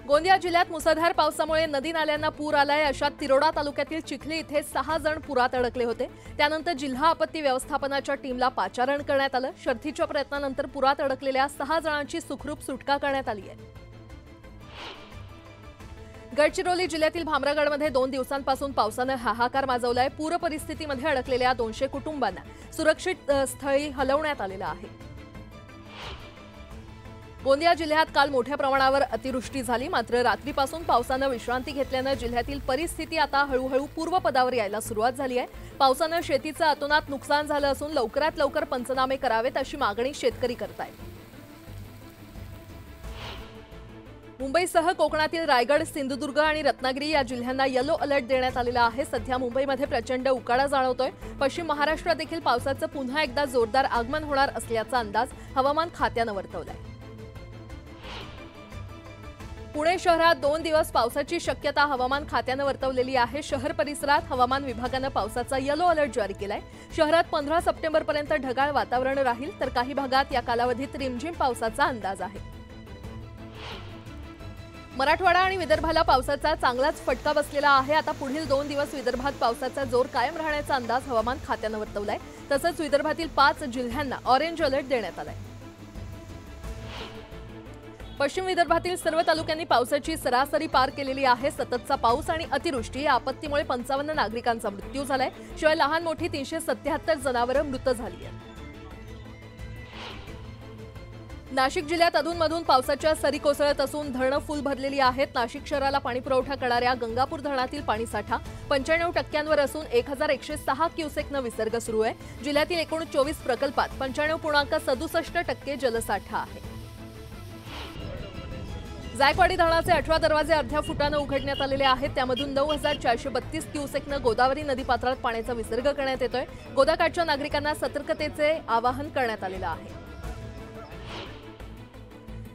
गोंदिया जिल्ह्यात मुसळधार पावसामुळे नदी नाल्यांना पूर आलाय। अशात तिरोडा तालुक्यातील चिखली इथे 6 जण पुरात अडकले होते। त्यानंतर जिल्हा आपत्ती व्यवस्थापनाच्या टीमला पाचारण करण्यात आलं। शर्थीच्या प्रयत्नानंतर पुरात अडकलेल्या 6 जणांची सुखरूप सुटका करण्यात आली आहे। गडचिरोली जिल्ह्यातील भामरागडमध्ये 2 दिवसांपासून पावसाने हाहाकार माजवलाय। पूर परिस्थितीमध्ये अडकलेल्या 200 कुटुंबांना सुरक्षित स्थळी हलवण्यात आलेलं आहे। गोंदिया जिल्ह्यात काल मोठ्या प्रमाणावर अतिवृष्टी झाली, मात्र रात्रीपासून पावसाने विश्रांती घेतल्याने जिल्ह्यातील परिस्थिती आता हळूहळू पूर्वपदावर यायला सुरुवात झाली आहे। पावसाने शेतीचं अतोनात नुकसान झालं असून लवकरात लवकर पंचनामे करावेत अशी मागणी शेतकरी करतायत। मुंबईसह कोकणातील रायगड, सिंधुदुर्ग आणि रत्नागिरी या जिल्ह्यांना येलो अलर्ट देण्यात आलेला आहे। सध्या मुंबईमध्ये प्रचंड उकाडा जाणवतोय। पश्चिम महाराष्ट्रात देखील पावसाचं पुन्हा एकदा जोरदार आगमन होणार असल्याचा अंदाज हवामान खात्याने वर्तवलाय। पुणे शहरात 2 दिवस पावसाची शक्यता हवामान खात्याने वर्तवलेली आहे। शहर परिसरात हवामान विभागाने पावसाचा येलो अलर्ट जारी केलाय। शहरात 15 सप्टेंबरपर्यंत ढगाळ वातावरण राहील, तर काही भागात या कालावधीत रिमझिम पावसाचा अंदाज आहे। मराठवाडा आणि विदर्भाला पावसाचा चांगलाच फटका बसलेला आहे। आता पुढील 2 दिवस विदर्भात पावसाचा जोर कायम राहण्याचा अंदाज हवामान खात्याने वर्तवलाय। तसंच विदर्भातील 5 जिल्ह्यांना ऑरेंज अलर्ट देण्यात आलाय। पश्चिम विदर्भातील सर्व तालुक्यांनी पावसाची सरासरी पार केलेली आहे। सततचा पाऊस आणि अतिवृष्टी या आपत्तीमुळे 55 नागरिकांचा मृत्यू झालाय। शिवाय लहान मोठी 377 जनावरं मृत झाली आहेत। नाशिक जिल्ह्यात अधूनमधून पावसाच्या सरी कोसळत असून धरणं फुल भरलेली आहेत। नाशिक शहराला पाणीपुरवठा करणाऱ्या गंगापूर धरणातील पाणीसाठा 95% असून 1106 क्युसेकनं विसर्ग सुरू आहे। जिल्ह्यातील एकूण 24 प्रकल्पात 95.67% जलसाठा आहे। जायकवाडी धरणाचे 18 दरवाजे अर्ध्या फुटाने उघडण्यात आलेले आहेत। त्यामधून 9432 क्युसेकनं गोदावरी नदीपात्रात पाण्याचा विसर्ग करण्यात येतोय। गोदाकाठच्या नागरिकांना सतर्कतेचे आवाहन करण्यात आलेलं आहे।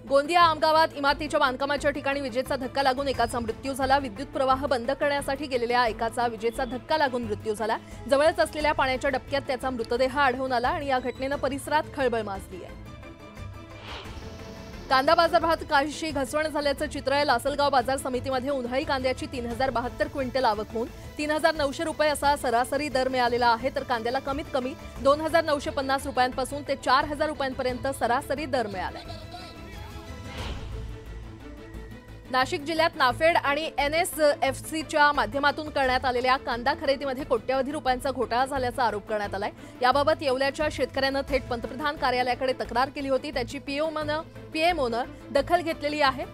गोंदिया आमगावात इमारतीच्या बांधकामाच्या ठिकाणी विजेचा धक्का लागून एकाचा मृत्यू झाला। विद्युत प्रवाह बंद करण्यासाठी गेलेल्या एकाचा विजेचा धक्का लागून मृत्यू झाला। जवळच असलेल्या पाण्याच्या डबक्यात त्याचा मृतदेह आढळून आला आणि या घटनेने परिसरात खळबळ माजली आहे। कांदा बाजारभावात काहीशी घसरण झाल्याचं चित्र आहे। लासलगाव बाजार समितीमध्ये उन्हाळी कांद्याची 3072 क्विंटल आवक होऊन 3900 रुपये असा सरासरी दर मिळालेला आहे, तर कांद्याला कमीत कमी 2950 रुपयांपासून ते 4000 रुपयांपर्यंत सरासरी दर मिळाला। नाशिक जिल्ह्यात नाफेड आणि NSFCच्या माध्यमातून करण्यात आलेल्या कांदा खरेदीमध्ये कोट्यवधी रुपयांचा घोटाळा झाल्याचा आरोप करण्यात आलाय। याबाबत येवल्याच्या शेतकऱ्यांना थेट पंतप्रधान कार्यालयाकडे तक्रार केली होती। त्याची पीएमओनं दखल घेतलेली आहे।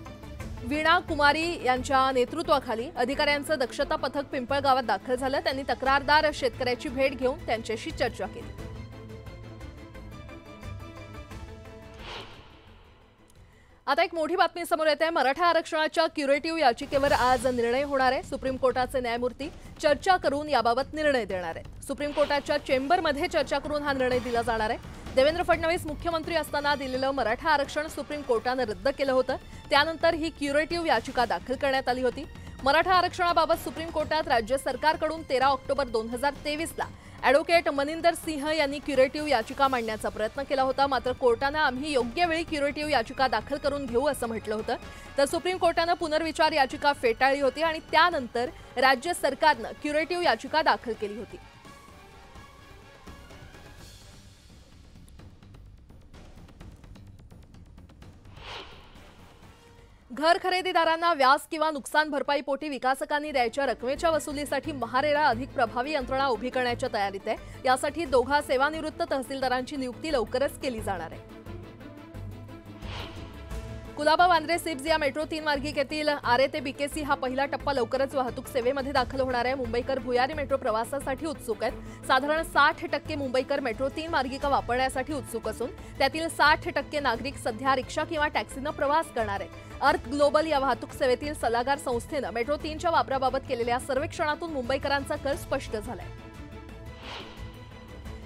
वीणा कुमारी यांच्या नेतृत्वाखाली अधिकाऱ्यांचं दक्षता पथक पिंपळगावात दाखल झालं। त्यांनी तक्रारदार शेतकऱ्याची भेट घेऊन त्यांच्याशी चर्चा केली। आता एक मोठी बातमी समोर येते आहे। मराठा आरक्षणाच्या क्युरेटिव्ह याचिकेवर आज निर्णय होणार आहे। सुप्रीम कोर्टाचे न्यायमूर्ती चर्चा करून याबाबत निर्णय देणार आहेत। सुप्रीम कोर्टाच्या चेंबरमध्ये चर्चा करून हा निर्णय दिला जाणार आहे। देवेंद्र फडणवीस मुख्यमंत्री असताना दिलेलं मराठा आरक्षण सुप्रीम कोर्टाने रद्द केलं होतं। त्यानंतर ही क्युरेटिव्ह याचिका दाखल करण्यात आली होती। मराठा आरक्षणाबाबत सुप्रीम कोर्टात राज्य सरकारकडून 13 ऑक्टोबर 2023ला ॲडव्होकेट मनिंदर सिंह यांनी क्युरेटिव्ह याचिका मांडण्याचा प्रयत्न केला होता, मात्र कोर्टाने आम्ही योग्य वेळी क्युरेटिव्ह याचिका दाखल करून घेऊ असं म्हटलं होतं। तर सुप्रीम कोर्टाने पुनर्विचार याचिका फेटाळली होती आणि त्यानंतर राज्य सरकारने क्युरेटिव्ह याचिका दाखल केली होती। घर खरेदीदारांना व्याज किंवा नुकसान भरपाईपोटी विकासकांनी द्यायच्या रकमेच्या वसुलीसाठी महारेरा अधिक प्रभावी यंत्रणा उभी करण्याच्या तयारीत आहे। यासाठी 2 सेवानिवृत्त तहसीलदारांची नियुक्ती लवकरच केली जाणार आहे। कुलाबा वांद्रे सिप्झ या मेट्रो 3 मार्गिकेतील आरे ते BKC हा पहिला टप्पा लवकरच वाहतूक सेवेमध्ये दाखल होणार आहे। मुंबईकर भुयारी मेट्रो प्रवासासाठी उत्सुक आहेत। साधारण 60% मुंबईकर मेट्रो 3 मार्गिका वापरण्यासाठी उत्सुक असून त्यातील 60% नागरिक सध्या रिक्षा किंवा टॅक्सीने प्रवास करणार आहेत। अर्थ ग्लोबल या वाहतूक सेवेतील सल्लागार संस्थेने मेट्रो 3च्या वापराबाबत केलेल्या सर्वेक्षणातून मुंबईकरांचा कल स्पष्ट झालाय।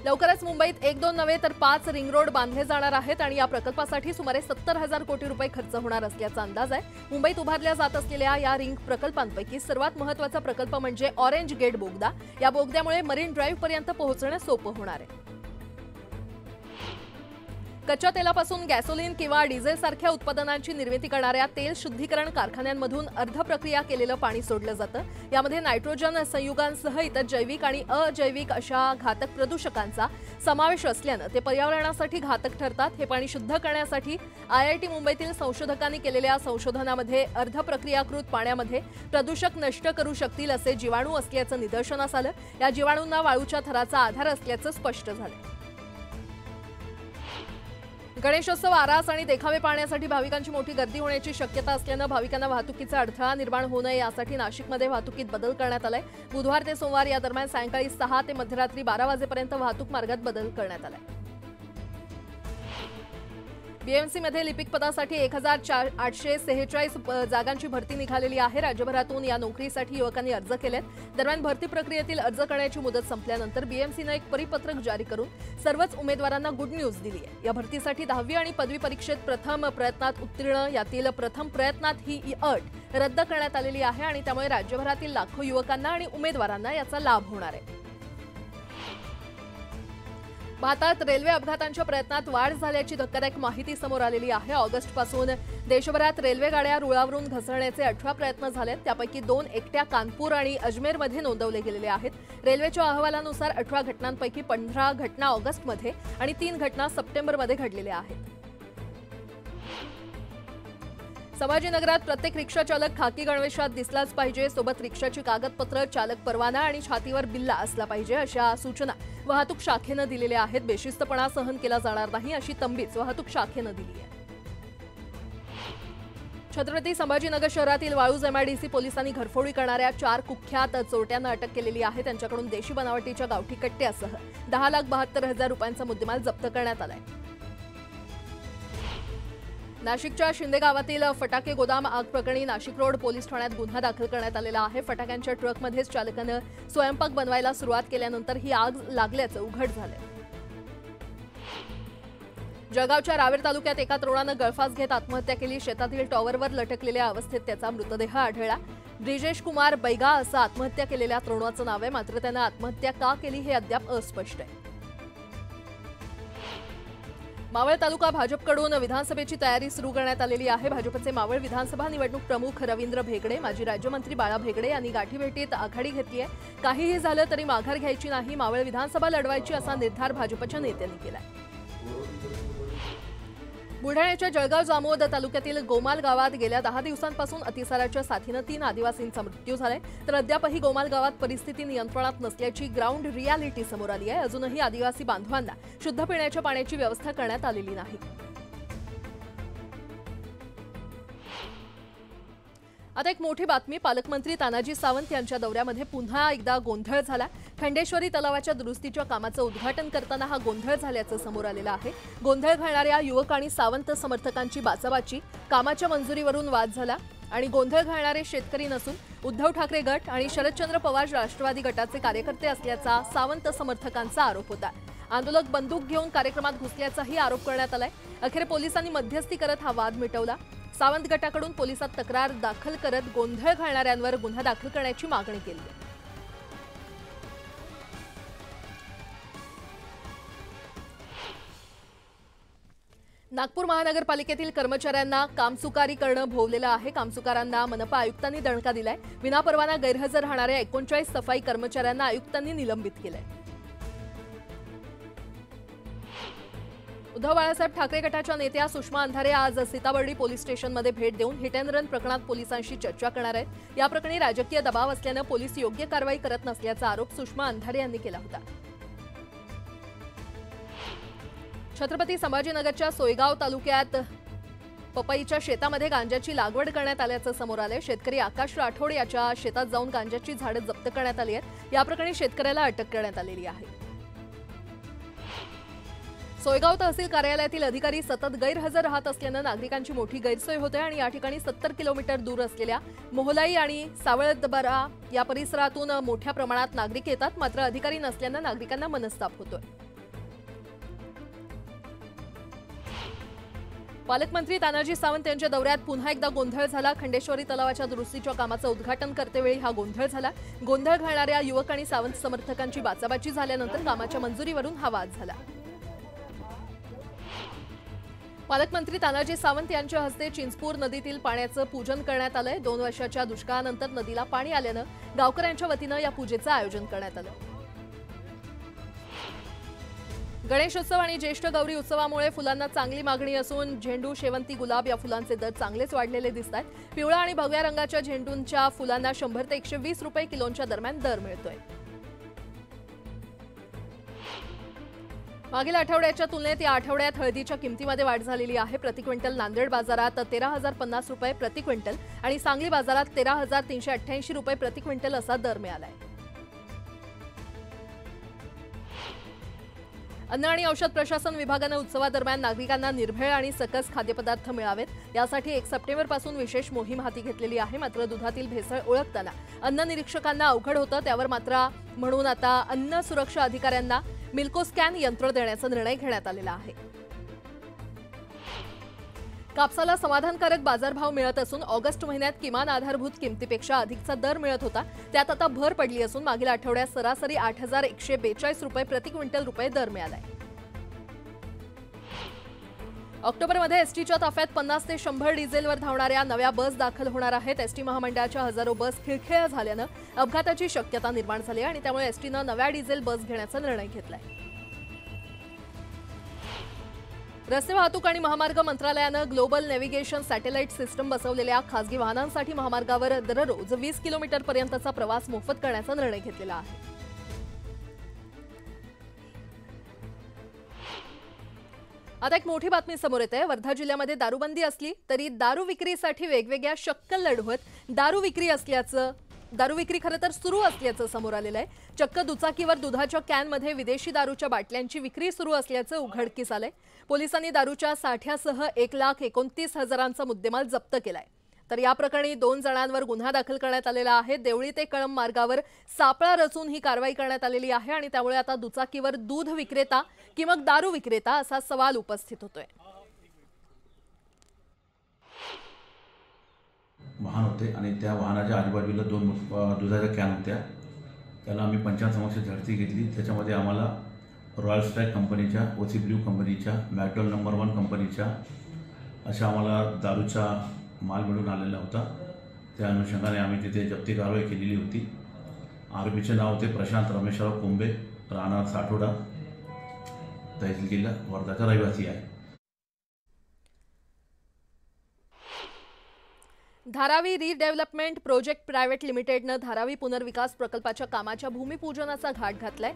लवकरच मुंबईत 1-2 नव्हे तर 5 रिंग रोड बांधले जाणार आहेत आणि या प्रकल्पासाठी सुमारे 70,000 कोटी रुपये खर्च होणार असल्याचा अंदाज आहे। मुंबईत उभारल्या जात असलेल्या या रिंग प्रकल्पांपैकी सर्वात महत्त्वाचा प्रकल्प म्हणजे ऑरेंज गेट बोगदा। या बोगद्यामुळे मरीन ड्राईव्ह पर्यंत पोहोचणे सोपं होणार आहे। कच्च्या तेलापासून गॅसोलीन किंवा डिझेल सारख्या उत्पादनांची निर्मिती करणाऱ्या तेल शुद्धीकरण कारखान्यांमधून अर्धप्रक्रिया केलेलं पाणी सोडलं जातं। यामध्ये नायट्रोजन संयुगांसह इतर जैविक आणि अजैविक अशा घातक प्रदूषकांचा समावेश असल्यानं ते पर्यावरणासाठी घातक ठरतात। हे पाणी शुद्ध करण्यासाठी IIT मुंबईतील संशोधकांनी केलेल्या संशोधनामध्ये अर्धप्रक्रियाकृत पाण्यामध्ये प्रदूषक नष्ट करू शकतील असे जीवाणू असल्याचं निदर्शनास आलं। या जीवाणूंना वाळूच्या थराचा आधार असल्याचं स्पष्ट झालं। गणेशोत्सव आरास आणि देखावे पाहण्यासाठी भाविकांची मोठी गर्दी होण्याची शक्यता असल्यानं भाविकांना वाहतुकीचा अडथळा निर्माण होऊ नये यासाठी नाशिकमध्ये वाहतुकीत बदल करण्यात आलाय। बुधवार ते सोमवार या दरम्यान सायंकाळी 6 ते मध्यरात्री 12 वाजेपर्यंत वाहतूक मार्गात बदल करण्यात आलाय। BMC मध्ये लिपिक पदासाठी 1846 जागांची भरती निघालेली आहे। राज्यभरातून या नोकरीसाठी युवकांनी अर्ज केलेत। दरम्यान भरती प्रक्रियेतील अर्ज करण्याची मुदत संपल्यानंतर BMCनं एक परिपत्रक जारी करून सर्वच उमेदवारांना गुड न्यूज दिली आहे। या भरतीसाठी 10वी आणि पदवी परीक्षेत प्रथम प्रयत्नात उत्तीर्ण यातील प्रथम प्रयत्नात ही अट रद्द करण्यात आलेली आहे आणि त्यामुळे राज्यभरातील लाखो युवकांना आणि उमेदवारांना याचा लाभ होणार आहे। भारतात रेल्वे अपघातांच्या प्रयत्नात वाढ झाल्याची धक्कादायक माहिती समोर आलेली आहे। ऑगस्टपासून देशभरात रेल्वे गाड्या रुळावरून घसरण्याचे 18 प्रयत्न झालेत। त्यापैकी 2 एकट्या कानपूर आणि अजमेरमध्ये नोंदवले गेलेले आहेत। रेल्वेच्या अहवालानुसार 18 घटनांपैकी 15 घटना ऑगस्टमध्ये आणि 3 घटना सप्टेंबरमध्ये घडलेल्या आहेत। संभाजीनगरात प्रत्येक रिक्षा चालक खाकी गणवेशात दिसलाच पाहिजे। सोबत रिक्षाची कागदपत्र, चालक परवाना आणि छातीवर बिल्ला असला पाहिजे अशा सूचना वाहतूक शाखेनं दिलेल्या आहेत। बेशिस्तपणा सहन केला जाणार नाही अशी तंबीच वाहतूक शाखेनं दिली आहे। छत्रपती संभाजीनगर शहरातील वाळूज MIDC पोलिसांनी घरफोडी करणाऱ्या 4 कुख्यात चोरट्यांना अटक केलेली आहे। त्यांच्याकडून देशी बनावटीच्या गावठी कट्ट्यासह 10,72,000 रुपयांचा मुद्देमाल जप्त करण्यात आलाय। नाशिकच्या शिंदे गावातील फटाके गोदाम आग प्रकरणी नाशिक रोड पोलीस ठाण्यात गुन्हा दाखल करण्यात आलेला आहे। फटाक्यांच्या ट्रकमध्येच चालकानं स्वयंपाक बनवायला सुरुवात केल्यानंतर ही आग लागल्याचं उघड झालंय। जळगावच्या रावेर तालुक्यात एका तरुणानं गळफास घेत आत्महत्या केली। शेतातील टॉवरवर लटकलेल्या अवस्थेत त्याचा मृतदेह आढळला। ब्रिजेश कुमार बैगा असं आत्महत्या केलेल्या तरुणाचं नाव आहे, मात्र त्यानं आत्महत्या का केली हे अद्याप अस्पष्ट आहे। मावळ तालुका भाजपकडून विधानसभेची तयारी सुरू करण्यात आलेली आहे। भाजपचे मावळ विधानसभा निवडणूक प्रमुख रवींद्र भेगडे, माजी राज्यमंत्री बाळा भेगडे यांनी गाठीभेटीत आघाडी घेतली आहे। काहीही झालं तरी माघार घ्यायची नाही, मावळ विधानसभा लढवायची असा निर्धार भाजपच्या नेत्यांनी केलाय। बुलढाण्याच्या जळगाव जामोद तालुक्यातील गोमाल गावात गेल्या 10 दिवसांपासून अतिसाराच्या साथीनं 3 आदिवासींचा मृत्यू झालाय। तर अद्यापही गोमाल गावात परिस्थिती नियंत्रणात नसल्याची ग्राउंड रियालिटी समोर आली आहे। अजूनही आदिवासी बांधवांना शुद्ध पिण्याच्या पाण्याची व्यवस्था करण्यात आलेली नाही। आता एक मोठी बातमी, पालकमंत्री तानाजी सावंत यांच्या दौऱ्यामध्ये पुन्हा एकदा गोंधळ झाला। खंडेश्वरी तलावाच्या दुरुस्तीच्या कामाचं उद्घाटन करताना हा गोंधळ झाल्याचं समोर आलेलं आहे। गोंधळ घालणाऱ्या युवक आणि सावंत समर्थकांची बाचाबाची, कामाच्या मंजुरीवरून वाद झाला आणि गोंधळ घालणारे शेतकरी नसून उद्धव ठाकरे गट आणि शरदचंद्र पवार राष्ट्रवादी गटाचे कार्यकर्ते असल्याचा सावंत समर्थकांचा आरोप होता। आंदोलक बंदूक घेऊन कार्यक्रमात घुसल्याचाही आरोप करण्यात आलाय। अखेर पोलिसांनी मध्यस्थी करत हा वाद मिटवला। सावंत गटाकडून पोलिसात तक्रार दाखल करत गोंधळ घालणाऱ्यांवर गुन्हा दाखल करण्याची मागणी केली आहे। नागपूर महानगरपालिकेतील कर्मचाऱ्यांना कामचुकारी करणं भोवलेलं आहे। कामचुकारांना मनपा आयुक्तांनी दणका दिलाय। विनापरवाना गैरहजर राहणाऱ्या 39 सफाई कर्मचाऱ्यांना आयुक्तांनी निलंबित केलंय। उद्धव बाळासाहेब ठाकरे गटाच्या नेत्या सुषमा अंधारे आज सीताबर्डी पोलीस स्टेशनमध्ये भेट देऊन हिट अँड रन प्रकरणात पोलिसांशी चर्चा करणार आहेत। या प्रकरणी राजकीय दबाव असल्यानं पोलीस योग्य कारवाई करत नसल्याचा आरोप सुषमा अंधारे यांनी केला होता। छत्रपती संभाजीनगरच्या सोयगाव तालुक्यात पपईच्या शेतामध्ये गांजाची लागवड करण्यात आल्याचं समोर आलंय। शेतकरी आकाश राठोड याच्या शेतात जाऊन गांजाची झाडं जप्त करण्यात आली आहेत। या प्रकरणी शेतकऱ्याला अटक करण्यात आलेली आहे। सोयगाव तहसील कार्यालयातील अधिकारी सतत गैरहजर राहत असल्यानं नागरिकांची मोठी गैरसोय होते आणि या ठिकाणी 70 किलोमीटर दूर असलेल्या मोहलाई आणि सावळदबरा या परिसरातून मोठ्या प्रमाणात नागरिक येतात, मात्र अधिकारी नसल्यानं नागरिकांना मनस्ताप होतोय। पालकमंत्री तानाजी सावंत यांच्या दौऱ्यात पुन्हा एकदा गोंधळ झाला। खंडेश्वरी तलावाच्या दुरुस्तीच्या कामाचं उद्घाटन करतेवेळी हा गोंधळ झाला। गोंधळ घालणाऱ्या युवक आणि सावंत समर्थकांची बाचाबाची झाल्यानंतर कामाच्या मंजुरीवरून हा वाद झाला। पालकमंत्री तानाजी सावंत यांच्या हस्ते चिंचपूर नदीतील पाण्याचं पूजन करण्यात आलंय। 2 वर्षाच्या दुष्काळानंतर नदीला पाणी आल्यानं गावकऱ्यांच्या वतीनं या पूजेचं आयोजन करण्यात आलं। गणेशोत्सव आणि ज्येष्ठ गौरी उत्सवामुळे फुलांना चांगली मागणी असून झेंडू, शेवंती, गुलाब या फुलांचे दर चांगलेच वाढलेले दिसतात। पिवळा आणि भगव्या रंगाच्या झेंडूंच्या फुलांना 100 ते 120 रुपये किलोच्या दरम्यान दर मिळतोय। मागील आठवड्याच्या तुलनेत या आठवड्यात हळदीच्या किमतीमध्ये वाढ झालेली आहे। प्रति क्विंटल नांदेड बाजारात 13,050 रुपये प्रति क्विंटल आणि सांगली बाजारात 13,388 रुपये प्रति क्विंटल असा दर मिळालाय। अन्न आणि औषध प्रशासन विभागाने उत्सवादरम्यान नागरिकांना निर्भेळ आणि सकस खाद्यपदार्थ मिळावेत यासाठी 1 सप्टेंबरपासून विशेष मोहीम हाती घेतलेली आहे। मात्र दुधातील भेसळ ओळखताना अन्न निरीक्षकांना अवघड होतं, त्यावर मात्र म्हणून आता अन्न सुरक्षा अधिकाऱ्यांना मिल्को स्कॅन यंत्र देण्याचा निर्णय घेण्यात आलेला आहे। कापसाला समाधानकारक बाजारभाव मिळत असून ऑगस्ट महिन्यात किमान आधारभूत किमतीपेक्षा अधिकचा दर मिळत होता, त्यात आता भर पडली असून मागील आठवड्यात सरासरी 8,142 रुपये प्रति क्विंटल दर मिळालाय। ऑक्टोबरमध्ये एसटीच्या ताफ्यात 50 ते 100 डिझेलवर धावणाऱ्या नव्या बस दाखल होणार आहेत। एसटी महामंडळाच्या हजारो बस खिळखिळ्या झाल्यानं अपघाताची शक्यता निर्माण झाली आणि त्यामुळे एसटीनं नव्या डिझेल बस घेण्याचा निर्णय घेतलाय। रस्ते वाहतूक आणि महामार्ग मंत्रालयानं ग्लोबल नेव्हिगेशन सॅटेलाइट सिस्टम बसवलेल्या खासगी वाहनांसाठी महामार्गावर दररोज 20 किलोमीटरपर्यंतचा प्रवास मोफत करण्याचा निर्णय घेतलेला आहे। आता एक मोठी बातमी समोर येते। वर्धा जिल्ह्यामध्ये दारूबंदी असली तरी दारू विक्रीसाठी वेगवेगळ्या शक्कल लढवत दारू विक्री खरं तर सुरू असल्याचं समोर आलेलं आहे। चक्क दुचाकीवर दुधाच्या कॅनमध्ये विदेशी दारूच्या बाटल्यांची विक्री सुरू असल्याचं उघडकीस आलंय। पोलिसांनी दारूच्या साठ्यासह 1,29,000चा मुद्देमाल जप्त केलाय। तर या प्रकरणी 2 जणांवर गुन्हा दाखल करण्यात आलेला आहे। देवळी ते कळंब मार्गावर सापळा रचून ही कारवाई करण्यात आलेली आहे आणि त्यामुळे आता दुचाकीवर दूध विक्रेता की मग दारू विक्रेता असा सवाल उपस्थित होतोय। वाहन होते आणि त्या वाहनाच्या आजूबाजूला 2 दुधाच्या कॅन होत्या। त्याला आम्ही पंचायत झडती घेतली। त्याच्यामध्ये आम्हाला रॉयल स्ट्राईक कंपनीच्या, ओसी ब्ल्यू कंपनीच्या, मॅकडॉल नंबर 1 कंपनीच्या अशा आम्हाला दारूचा माल मिळून आलेला होता। त्या अनुषंगाने आम्ही तिथे जप्ती कारवाई केलेली होती। आरोपीचे नाव होते प्रशांत रमेशराव कोंबे, राहणार साठोडा, तहसील जिल्हा वर्धाचा रहिवासी आहे। धारावी रिडेव्हलपमेंट प्रोजेक्ट प्रायव्हेट लिमिटेडनं धारावी पुनर्विकास प्रकल्पाच्या कामाच्या भूमिपूजनाचा घाट घातलाय।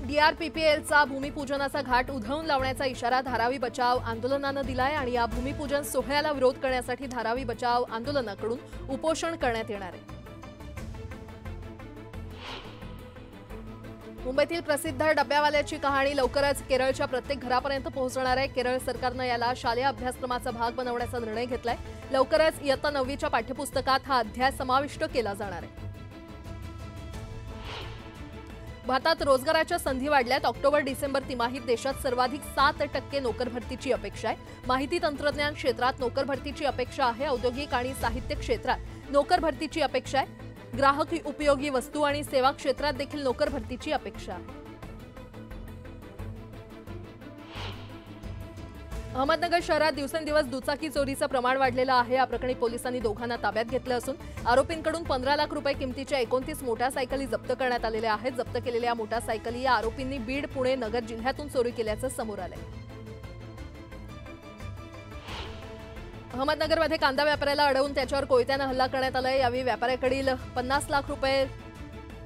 DRPPLचा भूमिपूजनाचा घाट उधळून लावण्याचा इशारा धारावी बचाव आंदोलनानं दिलाय आणि या भूमिपूजन सोहळ्याला विरोध करण्यासाठी धारावी बचाव आंदोलनाकडून उपोषण करण्यात येणार आहे। मुंबईतील प्रसिद्ध डब्यावाल्याची कहाणी लवकरच केरळच्या प्रत्येक घरापर्यंत पोहोचणार आहे। केरळ सरकारनं याला शालेय अभ्यासक्रमाचा भाग बनवण्याचा निर्णय घेतलाय। लवकरच इयत्ता 9वीच्या पाठ्यपुस्तकात हा अध्याय समाविष्ट केला जाणार आहे। भारतात रोजगाराच्या संधी वाढल्यात। ऑक्टोबर-डिसेंबर तिमाहीत देशात सर्वाधिक 7% नोकर भरतीची अपेक्षा आहे। माहिती तंत्रज्ञान क्षेत्रात नोकर भरतीची अपेक्षा आहे। औद्योगिक आणि साहित्य क्षेत्रात नोकर भरतीची अपेक्षा आहे। ग्राहक उपयोगी वस्तू आणि सेवा क्षेत्रात देखील नोकर भरतीची अपेक्षा आहे। अहमदनगर शहरात दिवसेंदिवस दुचाकी चोरीचं प्रमाण वाढलेलं आहे। या प्रकरणी पोलिसांनी दोघांना ताब्यात घेतलं असून आरोपींकडून 15 लाख रुपये किमतीच्या 29 मोटारसायकली जप्त करण्यात आलेल्या आहेत। जप्त केलेल्या मोटारसायकली या आरोपींनी बीड, पुणे, नगर जिल्ह्यातून चोरी केल्याचं समोर आलंय। अहमदनगरमध्ये कांदा व्यापाऱ्याला अडवून त्याच्यावर कोयत्यानं हल्ला करण्यात आलाय। यावेळी व्यापाऱ्याकडील 50 लाख रुपये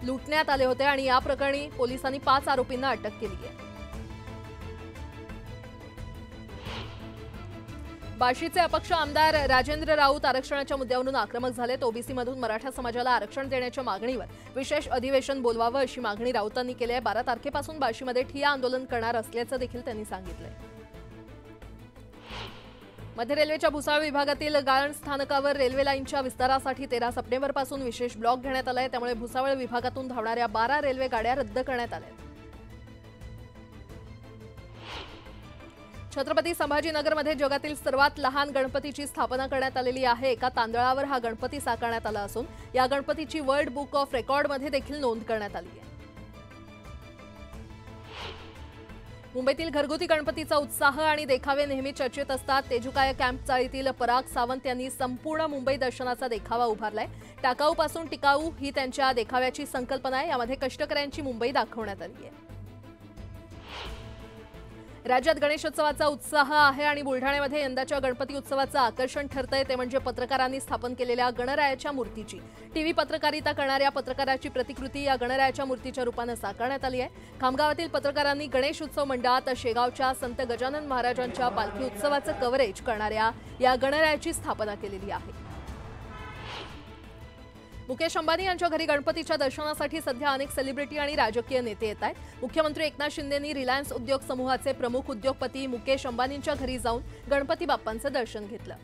लुटण्यात आले होते आणि या प्रकरणी पोलिसांनी 5 आरोपींना अटक केली आहे। बार्शीचे अपक्ष आमदार राजेंद्र राऊत आरक्षणाच्या मुद्द्यावरून आक्रमक झालेत। ओबीसीमधून मराठा समाजाला आरक्षण देण्याच्या मागणीवर विशेष अधिवेशन बोलवावं अशी मागणी राऊतांनी केली आहे। 12 तारखेपासून बार्शीमध्ये ठिय्या आंदोलन करणार असल्याचं देखील त्यांनी सांगितलंय। मध्य रेल्वेच्या भुसावळ विभागातील गाळण स्थानकावर रेल्वे लाईनच्या विस्तारासाठी 13 सप्टेंबरपासून विशेष ब्लॉक घेण्यात आलाय। त्यामुळे भुसावळ विभागातून धावणाऱ्या 12 रेल्वे गाड्या रद्द करण्यात आल्या। छत्रपती संभाजीनगरमध्ये जगातील सर्वात लहान गणपतीची स्थापना करण्यात आलेली आहे। एका तांदळावर हा गणपती साकारण्यात आला असून या गणपतीची वर्ल्ड बुक ऑफ रेकॉर्डमध्ये देखील नोंद करण्यात आली आहे। मुंबईतील घरगुती गणपतीचा उत्साह आणि देखावे नेहमी चर्चेत असतात। तेजुकाया कॅम्प चाळीतील पराग सावंत यांनी संपूर्ण मुंबई दर्शनाचा देखावा उभारलाय। टाकाऊपासून टिकाऊ ही त्यांच्या देखाव्याची संकल्पना आहे। यामध्ये कष्टकऱ्यांची मुंबई दाखवण्यात आली आहे। राज्यात गणेशोत्सवाचा उत्साह आहे आणि बुलढाण्यामध्ये यंदाच्या गणपती उत्सवाचं आकर्षण ठरतंय ते म्हणजे पत्रकारांनी स्थापन केलेल्या गणरायाच्या मूर्तीची। टीव्ही पत्रकारिता करणाऱ्या पत्रकाराची प्रतिकृती या गणरायाच्या मूर्तीच्या रूपाने साकारण्यात आली आहे। खामगावातील पत्रकारांनी गणेश उत्सव मंडळात शेगावच्या संत गजानन महाराजांच्या पालखी उत्सवाचं कव्हरेज करणाऱ्या या गणरायाची स्थापना केलेली आहे। मुकेश अंबानी यांच्या घरी गणपतीच्या दर्शनासाठी सध्या अनेक सेलिब्रिटी आणि राजकीय नेते येत आहेत। मुख्यमंत्री एकनाथ शिंदेंनी रिलायन्स उद्योग समूहाचे प्रमुख उद्योगपती मुकेश अंबानींच्या घरी जाऊन गणपती बाप्पांचं दर्शन घेतलं।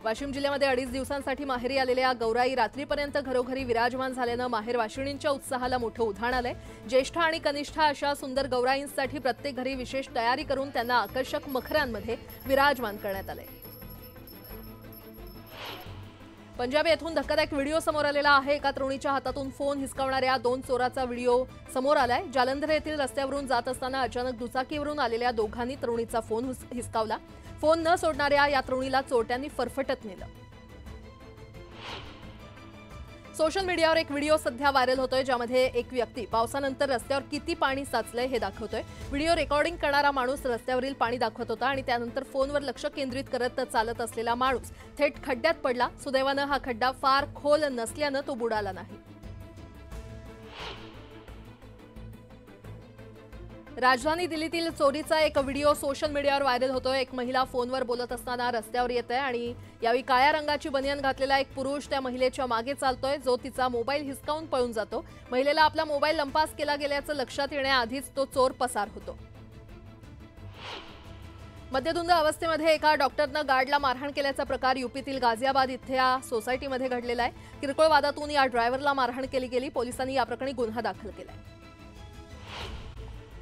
वाशिम जिल्ह्यामध्ये 2.5 दिवसांसाठी माहेरी आलेल्या गौराई रात्रीपर्यंत घरोघरी विराजमान झाल्यानं माहेर वाशिणींच्या उत्साहाला मोठं उधाण आलंय। ज्येष्ठ आणि कनिष्ठ अशा सुंदर गौराईंसाठी प्रत्येक घरी विशेष तयारी करून त्यांना आकर्षक मखरांमध्ये विराजमान करण्यात आलंय। पंजाब येथून धक्कादायक व्हिडिओ समोर आलेला आहे। एका तरुणीच्या हातातून फोन हिसकावणाऱ्या 2 चोराचा व्हिडिओ समोर आलाय। जालंधर येथील रस्त्यावरून जात असताना अचानक दुचाकीवरून आलेल्या दोघांनी तरुणीचा फोन हिसकावला। फोन न सोडणाऱ्या या तरुणीला चोरट्यांनी फरफटत नेलं। सोशल मीडियावर एक व्हिडिओ सध्या व्हायरल होतोय ज्यामध्ये एक व्यक्ती पावसानंतर रस्त्यावर किती पाणी साचलंय हे दाखवतोय। व्हिडिओ रेकॉर्डिंग करणारा माणूस रस्त्यावरील पाणी दाखवत होता आणि त्यानंतर फोनवर लक्ष केंद्रित करत चालत असलेला माणूस थेट खड्ड्यात पडला। सुदैवानं हा खड्डा फार खोल नसल्यानं तो बुडाला नाही। राजधानी दिल्लीतील चोरीचा एक व्हिडिओ सोशल मीडियावर व्हायरल होतोय। एक महिला फोनवर बोलत असताना रस्त्यावर येते आणि यावेळी काळ्या रंगाची बनियान घातलेला एक पुरुष त्या महिलेच्या मागे चालतोय जो तिचा मोबाईल हिसकावून पळून जातो। महिलेला आपला मोबाईल लंपास केला गेल्याचं लक्षात येण्याआधीच तो चोर पसार होतो। मद्यधुंद अवस्थेमध्ये एका डॉक्टरनं गार्डला मारहाण केल्याचा प्रकार यूपीतील गाझियाबाद इथल्या सोसायटीमध्ये घडलेला आहे। किरकोळ वादातून या ड्रायव्हरला मारहाण केली गेली। पोलिसांनी या प्रकरणी गुन्हा दाखल केलाय।